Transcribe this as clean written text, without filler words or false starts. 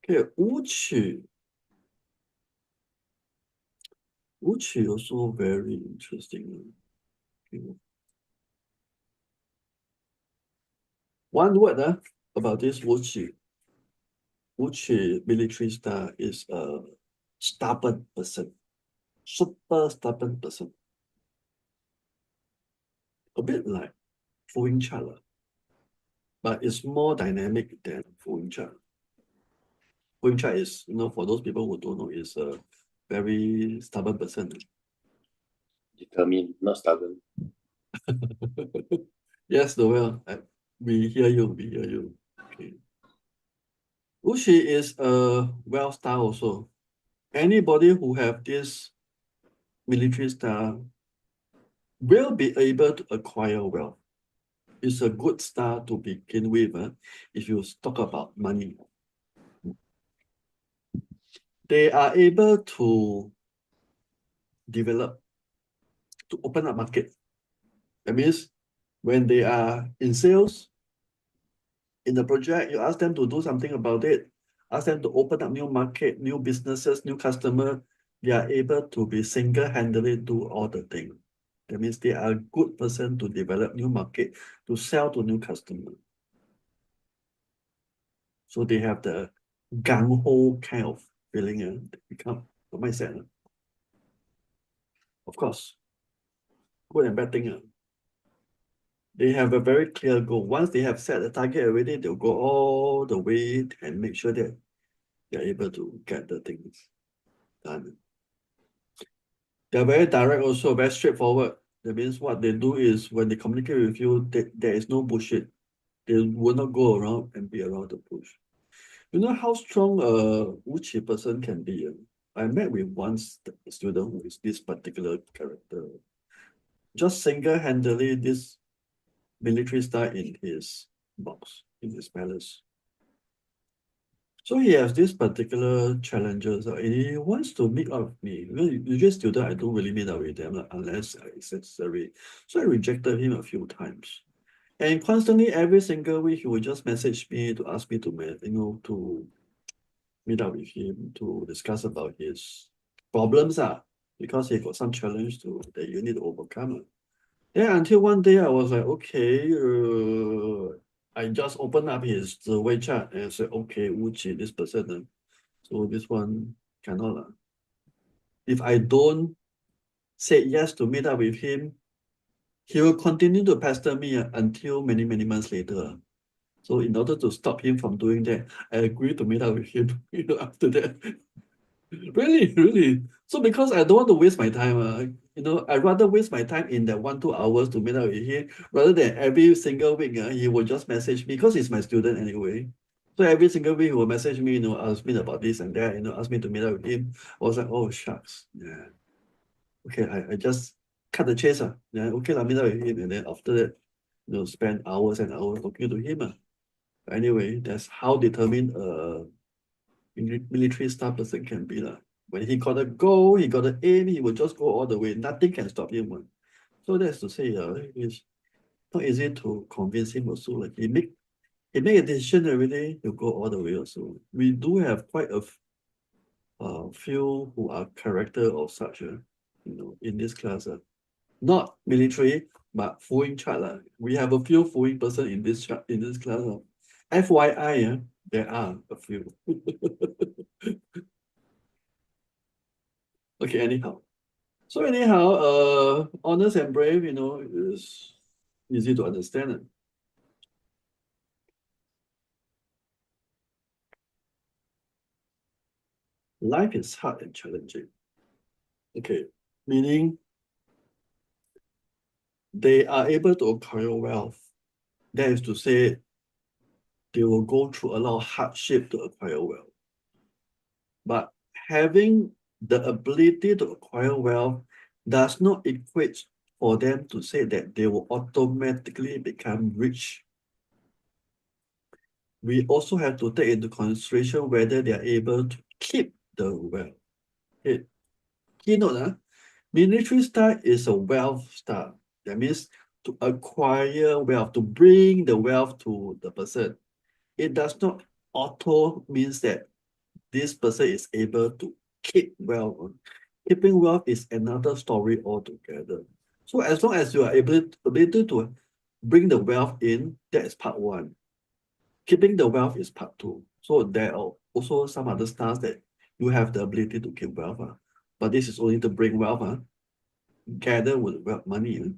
Okay, Uchi also very interesting. Okay. One word about this Uchi. Uchi military star is a stubborn person, super stubborn person. A bit like Fu Yingcha, but it's more dynamic than Fu Yingcha. Fu Yingcha is, for those people who don't know, is a very stubborn person. Determined, not stubborn. Yes, Noel, we hear you, we hear you. Okay. Uchi is a wealth star also. Anybody who have this military star will be able to acquire wealth. It's a good star to begin with if you talk about money. They are able to develop, to open up market. That means when they are in sales, in the project, you ask them to do something about it, ask them to open up new market, new businesses, new customer, they are able to be single-handedly do all the things. That means they are a good person to develop new market, to sell to new customer. So they have the gung-ho kind of feeling, become the mindset. Of course, good and bad thing. They have a very clear goal. Once they have set the target already, they'll go all the way and make sure that they're able to get the things done. They're very direct also, very straightforward. That means what they do is when they communicate with you, there is no bullshit. They will not go around and be around the bush. You know how strong a Uchi person can be? I met with one student who is this particular character. Just single-handedly, this military star in his box, in his palace. So he has this particular challenges, and he wants to meet up with me. Because usually student, I don't really meet up with them unless it's necessary. So I rejected him a few times. And constantly, every single week, he would just message me to ask me to meet up with him to discuss about his problems, because he got some challenge that you need to overcome. Then until one day I was like, okay, I just opened up his way chat and said, okay, Uchi, this person, so this one cannot. If I don't say yes to meet up with him, he will continue to pester me until many, many months later. So in order to stop him from doing that, I agreed to meet up with him after that. Really, really. So because I don't want to waste my time, I'd rather waste my time in that 1, 2 hours to meet up with him rather than every single week he will just message me because he's my student anyway. So every single week he will message me, ask me about this and that, ask me to meet up with him. I was like, oh shucks. Yeah. Okay, I just cut the chase. Yeah, okay, I'll meet up with him. And then after that, spend hours and hours talking to him. Anyway, that's how determined military star person can be. When he got a goal, he got an aim, he will just go all the way. Nothing can stop him. So that's to say, it's not easy to convince him also. Like he make a decision every day, he'll go all the way also. We do have quite a few who are character of such, in this class. Not military, but Fuing chart. We have a few Fuing person in this chart, in this class. FYI, there are a few. Okay, anyhow. So anyhow, honest and brave, is easy to understand. Life is hard and challenging. Okay, meaning they are able to acquire wealth. That is to say, they will go through a lot of hardship to acquire wealth. But having the ability to acquire wealth does not equate for them to say that they will automatically become rich. We also have to take into consideration whether they are able to keep the wealth. Okay. Keynote, military star is a wealth star. That means to acquire wealth, to bring the wealth to the person. It does not auto means that this person is able to keep wealth. Keeping wealth is another story altogether. So as long as you are able to bring the wealth in, that is part one. Keeping the wealth is part two. So there are also some other stars that you have the ability to keep wealth. But this is only to bring wealth, gather with wealth money.